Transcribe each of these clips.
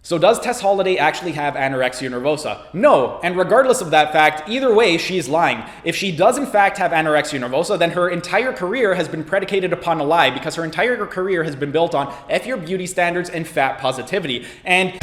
So does Tess Holliday actually have anorexia nervosa? No, and regardless of that fact, either way, she's lying. If she does in fact have anorexia nervosa, then her entire career has been predicated upon a lie, because her entire career has been built on F your beauty standards and fat positivity. And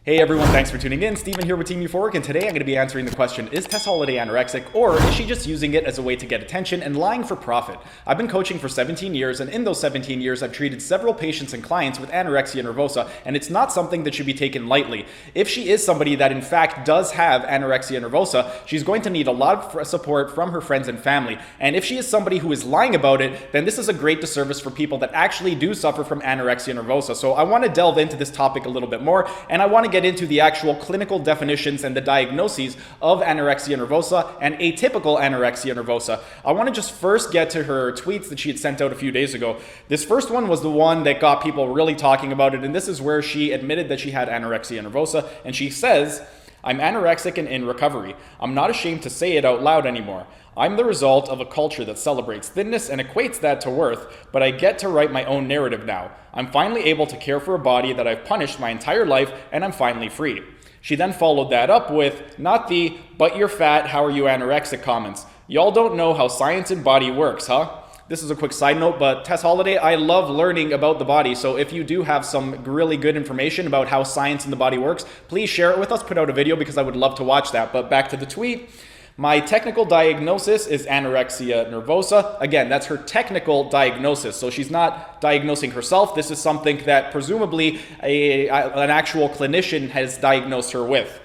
hey everyone, thanks for tuning in. Steven here with Team Euphoric, and today I'm going to be answering the question, is Tess Holliday anorexic, or is she just using it as a way to get attention and lying for profit? I've been coaching for 17 years, and in those 17 years, I've treated several patients and clients with anorexia nervosa, and it's not something that should be taken lightly. If she is somebody that in fact does have anorexia nervosa, she's going to need a lot of support from her friends and family. And if she is somebody who is lying about it, then this is a great disservice for people that actually do suffer from anorexia nervosa. So I want to delve into this topic a little bit more, and I want to get into the actual clinical definitions and the diagnoses of anorexia nervosa and atypical anorexia nervosa. I want to just first get to her tweets that she had sent out a few days ago. This first one was the one that got people really talking about it, and this is where she admitted that she had anorexia nervosa, and she says, "I'm anorexic and in recovery. I'm not ashamed to say it out loud anymore. I'm the result of a culture that celebrates thinness and equates that to worth, but I get to write my own narrative now. I'm finally able to care for a body that I've punished my entire life, and I'm finally free." She then followed that up with, "Not the, but you're fat, how are you anorexic comments. Y'all don't know how science and body works, huh?" This is a quick side note, but Tess Holliday, I love learning about the body, so if you do have some really good information about how science in the body works, please share it with us, put out a video, because I would love to watch that. But back to the tweet. "My technical diagnosis is anorexia nervosa." Again, that's her technical diagnosis, so she's not diagnosing herself. This is something that presumably an actual clinician has diagnosed her with.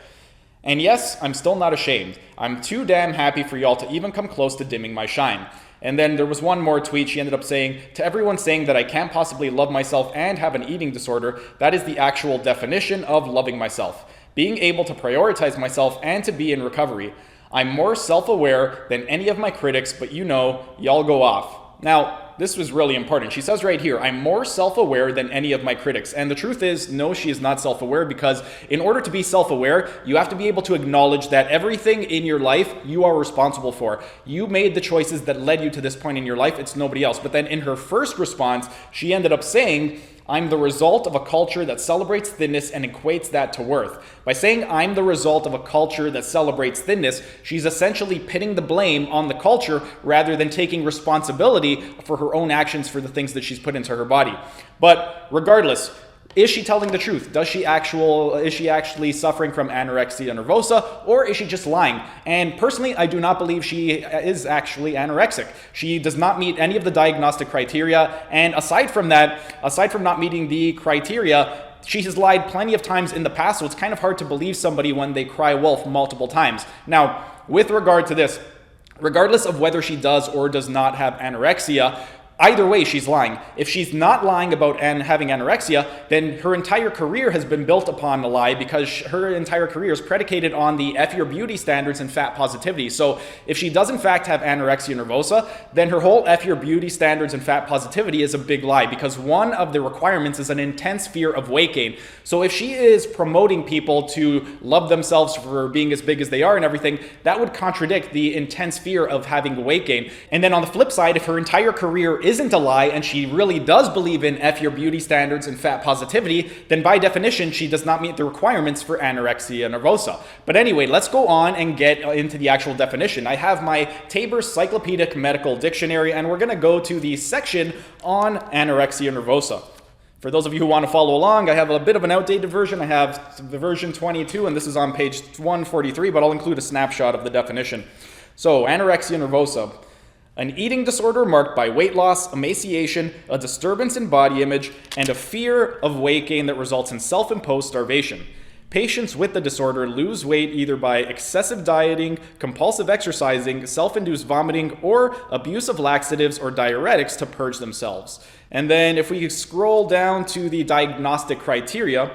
"And yes, I'm still not ashamed. I'm too damn happy for y'all to even come close to dimming my shine." And then there was one more tweet. She ended up saying, "To everyone saying that I can't possibly love myself and have an eating disorder, that is the actual definition of loving myself. Being able to prioritize myself and to be in recovery. I'm more self-aware than any of my critics, but you know, y'all go off." Now, this was really important. She says right here, "I'm more self-aware than any of my critics." And the truth is, no, she is not self-aware, because in order to be self-aware, you have to be able to acknowledge that everything in your life you are responsible for. You made the choices that led you to this point in your life. It's nobody else. But then in her first response, she ended up saying, "I'm the result of a culture that celebrates thinness and equates that to worth." By saying "I'm the result of a culture that celebrates thinness," she's essentially pitting the blame on the culture rather than taking responsibility for her own actions for the things that she's put into her body. But regardless, is she telling the truth? Is she actually suffering from anorexia nervosa, or is she just lying? And personally, I do not believe she is actually anorexic. She does not meet any of the diagnostic criteria, and aside from that, aside from not meeting the criteria, she has lied plenty of times in the past, so it's kind of hard to believe somebody when they cry wolf multiple times. Now, with regard to this, regardless of whether she does or does not have anorexia, either way, she's lying. If she's not lying about having anorexia, then her entire career has been built upon a lie, because her entire career is predicated on the F your beauty standards and fat positivity. So if she does in fact have anorexia nervosa, then her whole F your beauty standards and fat positivity is a big lie, because one of the requirements is an intense fear of weight gain. So if she is promoting people to love themselves for being as big as they are and everything, that would contradict the intense fear of having weight gain. And then on the flip side, if her entire career isn't a lie and she really does believe in F your beauty standards and fat positivity, then by definition she does not meet the requirements for anorexia nervosa. But anyway, let's go on and get into the actual definition. I have my Tabor Cyclopedic Medical Dictionary, and we're going to go to the section on anorexia nervosa. For those of you who want to follow along, I have a bit of an outdated version. I have the version 22, and this is on page 143, but I'll include a snapshot of the definition. So, anorexia nervosa: an eating disorder marked by weight loss, emaciation, a disturbance in body image, and a fear of weight gain that results in self-imposed starvation. Patients with the disorder lose weight either by excessive dieting, compulsive exercising, self-induced vomiting, or abuse of laxatives or diuretics to purge themselves. And then if we scroll down to the diagnostic criteria,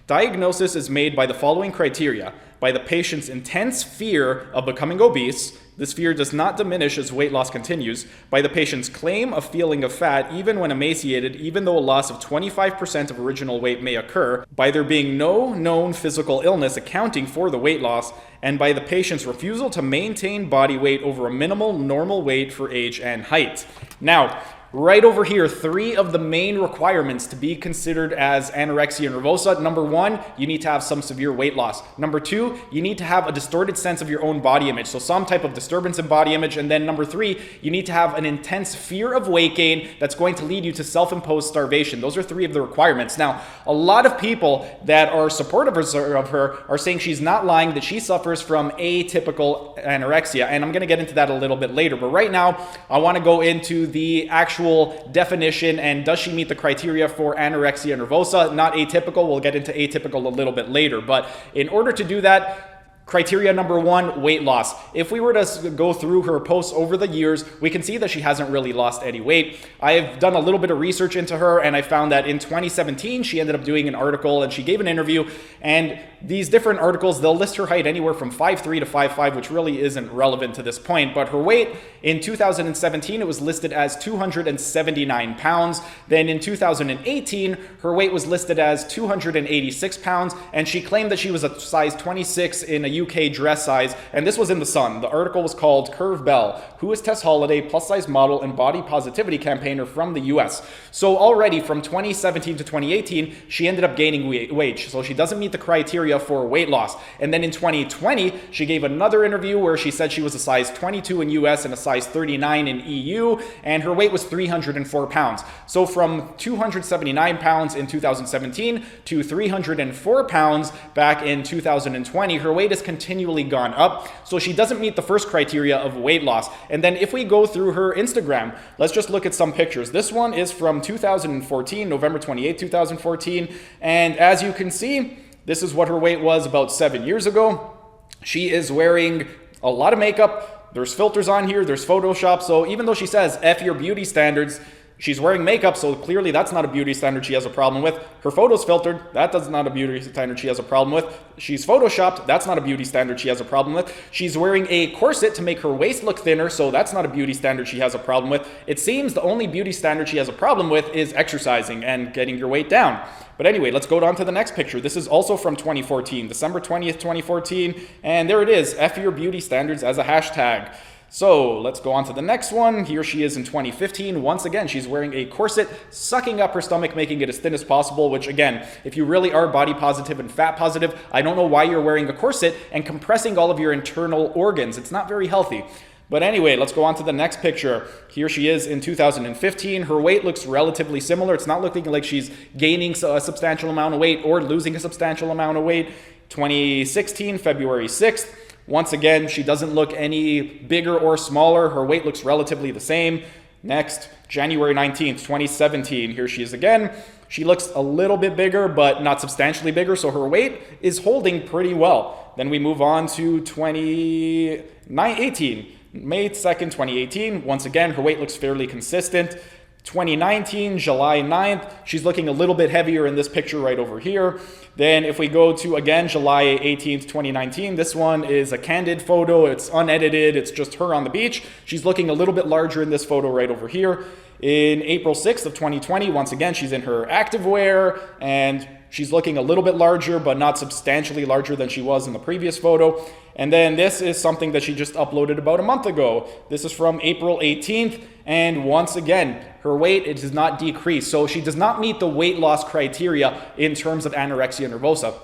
diagnosis is made by the following criteria: by the patient's intense fear of becoming obese. This fear does not diminish as weight loss continues. By the patient's claim of feeling of fat even when emaciated, even though a loss of 25% of original weight may occur. By there being no known physical illness accounting for the weight loss. And by the patient's refusal to maintain body weight over a minimal normal weight for age and height. Now, right over here, 3 of the main requirements to be considered as anorexia nervosa. Number 1, you need to have some severe weight loss. Number 2, you need to have a distorted sense of your own body image, so some type of disturbance in body image. And then number 3, you need to have an intense fear of weight gain that's going to lead you to self-imposed starvation. Those are 3 of the requirements. Now, a lot of people that are supportive of her are saying she's not lying, that she suffers from atypical anorexia, and I'm going to get into that a little bit later. But right now, I want to go into the actual definition and does she meet the criteria for anorexia nervosa, not atypical. We'll get into atypical a little bit later. But in order to do that, criteria number 1, weight loss. If we were to go through her posts over the years, we can see that she hasn't really lost any weight. I've done a little bit of research into her, and I found that in 2017, she ended up doing an article and she gave an interview, and these different articles, they'll list her height anywhere from 5'3" to 5'5", which really isn't relevant to this point, but her weight in 2017, it was listed as 279 pounds. Then in 2018, her weight was listed as 286 pounds, and she claimed that she was a size 26 in a UK dress size, and this was in The Sun. The article was called Curve Bell, Who is Tess Holliday, plus-size model and body positivity campaigner from the US. So already from 2017 to 2018, she ended up gaining weight, so she doesn't meet the criteria for weight loss. And then in 2020, she gave another interview where she said she was a size 22 in US and a size 39 in EU, and her weight was 304 pounds. So from 279 pounds in 2017 to 304 pounds back in 2020, her weight has continually gone up. So she doesn't meet the first criteria of weight loss. And then if we go through her Instagram, let's just look at some pictures. This one is from 2014, November 28, 2014. And as you can see, this is what her weight was about 7 years ago. She is wearing a lot of makeup. There's filters on here, there's Photoshop. So even though she says F your beauty standards, she's wearing makeup, so clearly that's not a beauty standard she has a problem with. Her photo's filtered, that's not a beauty standard she has a problem with. She's photoshopped, that's not a beauty standard she has a problem with. She's wearing a corset to make her waist look thinner, so that's not a beauty standard she has a problem with. It seems the only beauty standard she has a problem with is exercising and getting your weight down. But anyway, let's go on to the next picture. This is also from 2014, December 20th, 2014, and there it is, F your beauty standards as a hashtag. So let's go on to the next one. Here she is in 2015. Once again, she's wearing a corset, sucking up her stomach, making it as thin as possible, which again, if you really are body positive and fat positive, I don't know why you're wearing a corset and compressing all of your internal organs. It's not very healthy. But anyway, let's go on to the next picture. Here she is in 2015. Her weight looks relatively similar. It's not looking like she's gaining a substantial amount of weight or losing a substantial amount of weight. 2016, February 6th. Once again, she doesn't look any bigger or smaller. Her weight looks relatively the same. Next, January 19th, 2017. Here she is again. She looks a little bit bigger, but not substantially bigger, so her weight is holding pretty well. Then we move on to 2018. May 2nd, 2018. Once again, her weight looks fairly consistent. 2019, July 9th, she's looking a little bit heavier in this picture right over here. Then if we go to, again, July 18th, 2019, this one is a candid photo. It's unedited. It's just her on the beach. She's looking a little bit larger in this photo right over here. In April 6th of 2020, once again, she's in her activewear, and she's looking a little bit larger, but not substantially larger than she was in the previous photo. And then this is something that she just uploaded about a month ago. This is from April 18th. And once again, her weight, it does not decrease. So she does not meet the weight loss criteria in terms of anorexia nervosa.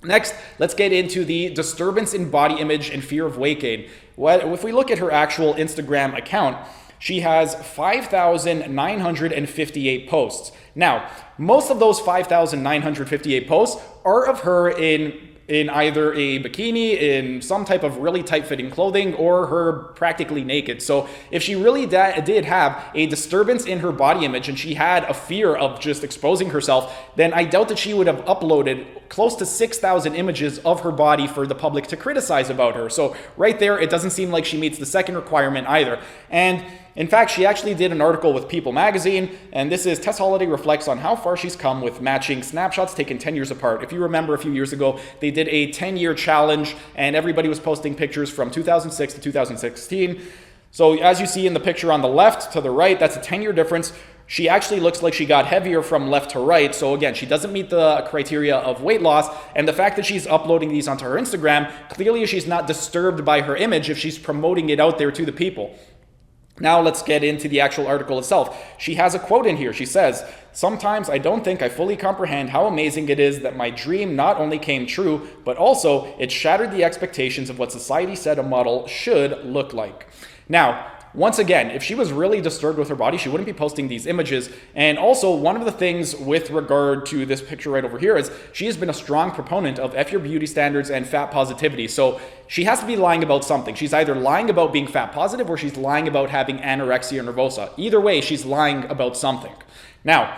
Next, let's get into the disturbance in body image and fear of weight gain. If we look at her actual Instagram account, she has 5,958 posts. Now, most of those 5,958 posts are of her in either a bikini, in some type of really tight-fitting clothing, or her practically naked. So if she really did have a disturbance in her body image and she had a fear of just exposing herself, then I doubt that she would have uploaded close to 6,000 images of her body for the public to criticize about her. So right there, it doesn't seem like she meets the second requirement either. And in fact, she actually did an article with People magazine, and this is Tess Holliday reflects on how far she's come with matching snapshots taken 10 years apart. If you remember a few years ago, they did a 10-year challenge, and everybody was posting pictures from 2006 to 2016. So as you see in the picture on the left to the right, that's a 10-year difference. She actually looks like she got heavier from left to right. So again, she doesn't meet the criteria of weight loss. And the fact that she's uploading these onto her Instagram, clearly she's not disturbed by her image if she's promoting it out there to the people. Now let's get into the actual article itself. She has a quote in here. She says, "Sometimes I don't think I fully comprehend how amazing it is that my dream not only came true, but also it shattered the expectations of what society said a model should look like." Now, once again, if she was really disturbed with her body, she wouldn't be posting these images. And also, one of the things with regard to this picture right over here is she has been a strong proponent of F your beauty standards and fat positivity. So she has to be lying about something. She's either lying about being fat positive or she's lying about having anorexia nervosa. Either way, she's lying about something. Now,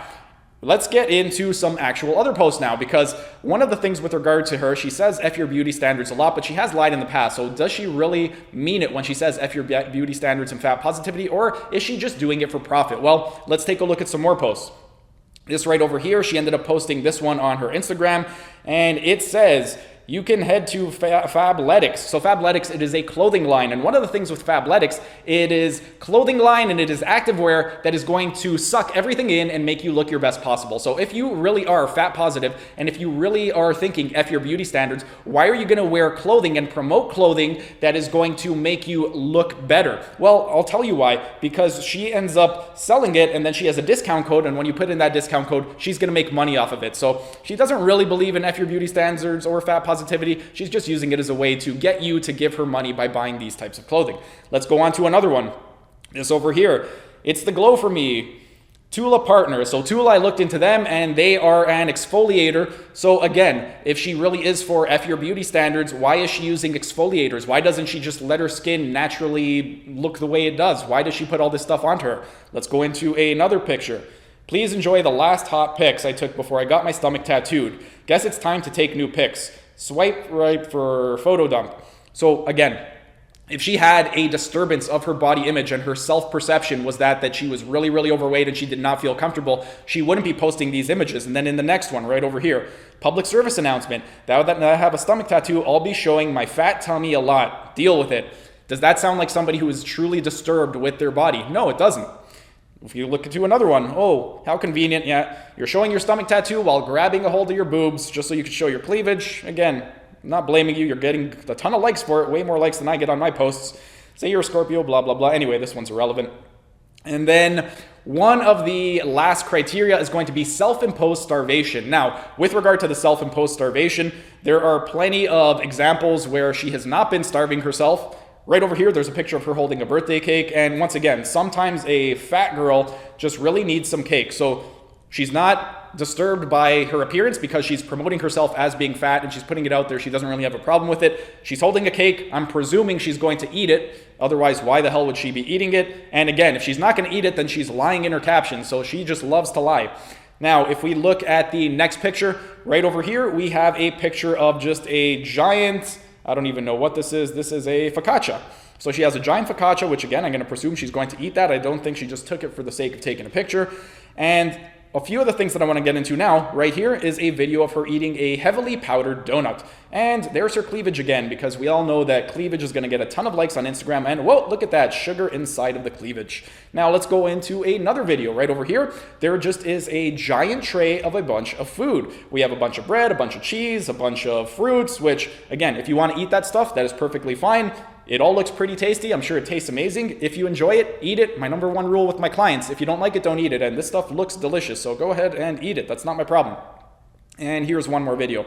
let's get into some actual other posts now, because one of the things with regard to her, she says F your beauty standards a lot, but she has lied in the past. So does she really mean it when she says F your beauty standards and fat positivity, or is she just doing it for profit? Well, let's take a look at some more posts. This right over here, she ended up posting this one on her Instagram, and it says, "You can head to Fabletics." So Fabletics, it is a clothing line. And one of the things with Fabletics, it is clothing line and it is activewear that is going to suck everything in and make you look your best possible. So if you really are fat positive and if you really are thinking F your beauty standards, why are you going to wear clothing and promote clothing that is going to make you look better? Well, I'll tell you why. Because she ends up selling it and then she has a discount code, and when you put in that discount code, she's going to make money off of it. So she doesn't really believe in F your beauty standards or fat positivity. She's just using it as a way to get you to give her money by buying these types of clothing. Let's go on to another one. This over here. It's the Glow for Me Tula partner. So Tula, I looked into them and they are an exfoliator. So again, if she really is for F your beauty standards, why is she using exfoliators? Why doesn't she just let her skin naturally look the way it does? Why does she put all this stuff onto her? Let's go into another picture. "Please enjoy the last hot pics I took before I got my stomach tattooed. Guess it's time to take new pics. Swipe right for photo dump." So again, if she had a disturbance of her body image and her self-perception was that she was really, really overweight and she did not feel comfortable, she wouldn't be posting these images. And then in the next one, right over here, "Public service announcement. Now that I have a stomach tattoo, I'll be showing my fat tummy a lot. Deal with it." Does that sound like somebody who is truly disturbed with their body? No, it doesn't. If you look into another one, "Oh, how convenient. Yeah, you're showing your stomach tattoo while grabbing a hold of your boobs just so you can show your cleavage." Again, I'm not blaming you. You're getting a ton of likes for it, way more likes than I get on my posts. Say you're a Scorpio, blah, blah, blah. Anyway, this one's irrelevant. And then one of the last criteria is going to be self-imposed starvation. Now, with regard to the self-imposed starvation, there are plenty of examples where she has not been starving herself. Right over here, there's a picture of her holding a birthday cake. And once again, sometimes a fat girl just really needs some cake. So she's not disturbed by her appearance because she's promoting herself as being fat and she's putting it out there. She doesn't really have a problem with it. She's holding a cake. I'm presuming she's going to eat it. Otherwise, why the hell would she be eating it? And again, if she's not going to eat it, then she's lying in her caption. So she just loves to lie. Now, if we look at the next picture, right over here, we have a picture of just a giant, I don't even know what this is. This is a focaccia. So she has a giant focaccia, which again, I'm going to presume she's going to eat that. I don't think she just took it for the sake of taking a picture. And a few of the things that I want to get into now, right here, is a video of her eating a heavily powdered donut. And there's her cleavage again, because we all know that cleavage is going to get a ton of likes on Instagram. And whoa, look at that, sugar inside of the cleavage. Now let's go into another video. Right over here, there just is a giant tray of a bunch of food. We have a bunch of bread, a bunch of cheese, a bunch of fruits, which again, if you want to eat that stuff, that is perfectly fine. It all looks pretty tasty. I'm sure it tastes amazing. If you enjoy it, eat it. My number one rule with my clients, if you don't like it, don't eat it. And this stuff looks delicious, so go ahead and eat it. That's not my problem. And here's one more video.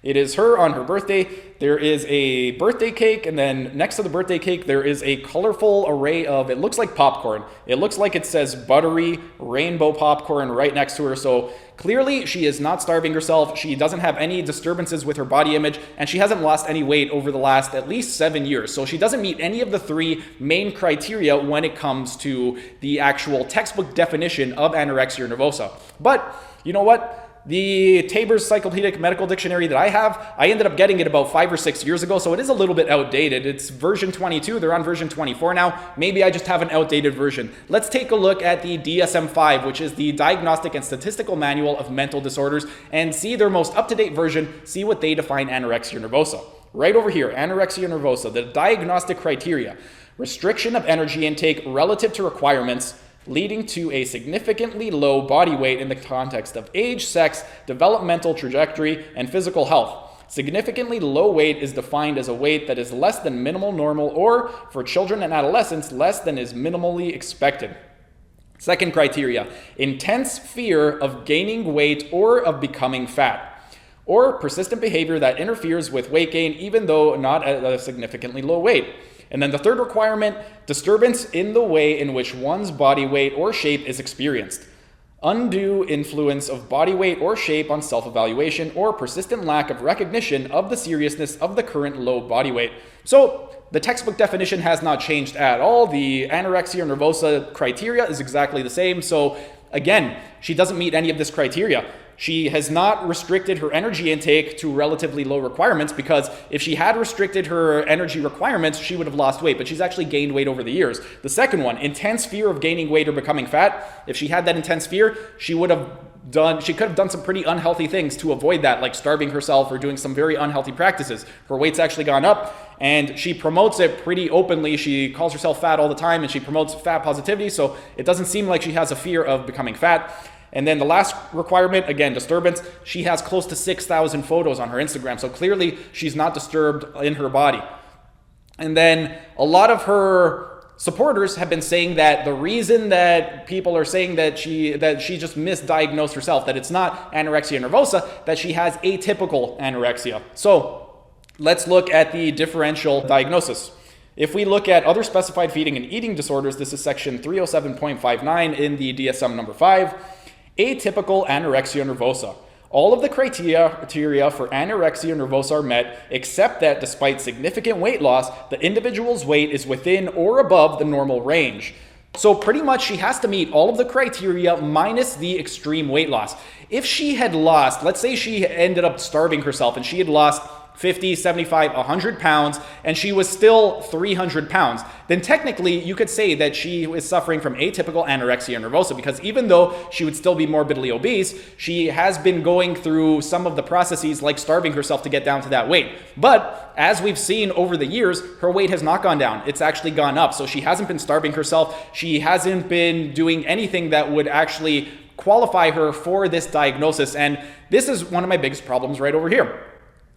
It is her on her birthday. There is a birthday cake, and then next to the birthday cake, there is a colorful array of, it looks like popcorn. It looks like it says buttery rainbow popcorn right next to her. So clearly she is not starving herself. She doesn't have any disturbances with her body image, and she hasn't lost any weight over the last at least 7 years. So she doesn't meet any of the three main criteria when it comes to the actual textbook definition of anorexia nervosa. But you know what? The Tabor's Encyclopedic Medical Dictionary that I have, I ended up getting it about 5 or 6 years ago, so it is a little bit outdated. It's version 22. They're on version 24 now. Maybe I just have an outdated version. Let's take a look at the DSM-5, which is the Diagnostic and Statistical Manual of Mental Disorders, and see their most up-to-date version, see what they define anorexia nervosa. Right over here, anorexia nervosa, the diagnostic criteria: restriction of energy intake relative to requirements, leading to a significantly low body weight in the context of age, sex, developmental trajectory, and physical health. Significantly low weight is defined as a weight that is less than minimal normal, or for children and adolescents, less than is minimally expected. Second criteria, intense fear of gaining weight or of becoming fat, or persistent behavior that interferes with weight gain even though not at a significantly low weight. And then the third requirement, disturbance in the way in which one's body weight or shape is experienced. Undue influence of body weight or shape on self-evaluation, or persistent lack of recognition of the seriousness of the current low body weight. So the textbook definition has not changed at all. The anorexia nervosa criteria is exactly the same. So again, she doesn't meet any of this criteria. She has not restricted her energy intake to relatively low requirements, because if she had restricted her energy requirements, she would have lost weight, but she's actually gained weight over the years. The second one, intense fear of gaining weight or becoming fat. If she had that intense fear, she could have done some pretty unhealthy things to avoid that, like starving herself or doing some very unhealthy practices. Her weight's actually gone up, and she promotes it pretty openly. She calls herself fat all the time, and she promotes fat positivity, so it doesn't seem like she has a fear of becoming fat. And then the last requirement, again, disturbance. She has close to 6,000 photos on her Instagram, so clearly she's not disturbed in her body. And then a lot of her supporters have been saying that the reason that people are saying that she just misdiagnosed herself, that it's not anorexia nervosa, that she has atypical anorexia. So let's look at the differential diagnosis. If we look at other specified feeding and eating disorders, this is section 307.59 in the DSM number 5. Atypical anorexia nervosa. All of the criteria for anorexia nervosa are met, except that despite significant weight loss, the individual's weight is within or above the normal range. So pretty much she has to meet all of the criteria minus the extreme weight loss. If she had lost, let's say she ended up starving herself and she had lost 50, 75, 100 pounds, and she was still 300 pounds, then technically you could say that she is suffering from atypical anorexia nervosa, because even though she would still be morbidly obese, she has been going through some of the processes like starving herself to get down to that weight. But as we've seen over the years, her weight has not gone down. It's actually gone up. So she hasn't been starving herself. She hasn't been doing anything that would actually qualify her for this diagnosis. And this is one of my biggest problems right over here.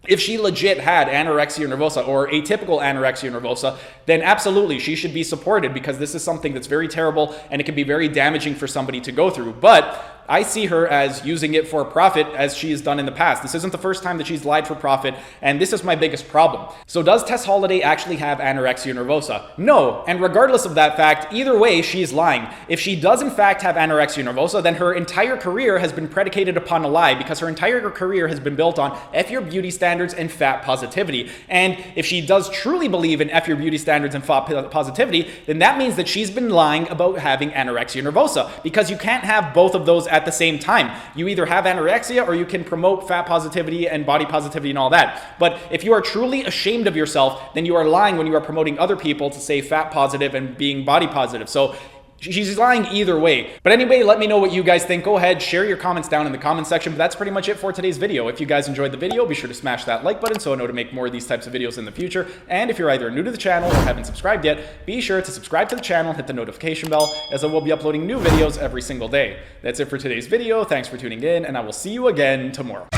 If she legit had anorexia nervosa or atypical anorexia nervosa, then absolutely she should be supported, because this is something that's very terrible and it can be very damaging for somebody to go through. But I see her as using it for profit, as she has done in the past. This isn't the first time that she's lied for profit, and this is my biggest problem. So does Tess Holliday actually have anorexia nervosa? No, and regardless of that fact, either way, she's lying. If she does in fact have anorexia nervosa, then her entire career has been predicated upon a lie, because her entire career has been built on F your beauty standards and fat positivity. And if she does truly believe in F your beauty standards and fat positivity, then that means that she's been lying about having anorexia nervosa, because you can't have both of those at the same time. You either have anorexia or you can promote fat positivity and body positivity and all that. But if you are truly ashamed of yourself, then you are lying when you are promoting other people to say fat positive and being body positive. So she's lying either way. But anyway, let me know what you guys think. Go ahead, share your comments down in the comment section. But that's pretty much it for today's video. If you guys enjoyed the video, be sure to smash that like button so I know to make more of these types of videos in the future. And if you're either new to the channel or haven't subscribed yet, be sure to subscribe to the channel, hit the notification bell, as I will be uploading new videos every single day. That's it for today's video. Thanks for tuning in, and I will see you again tomorrow.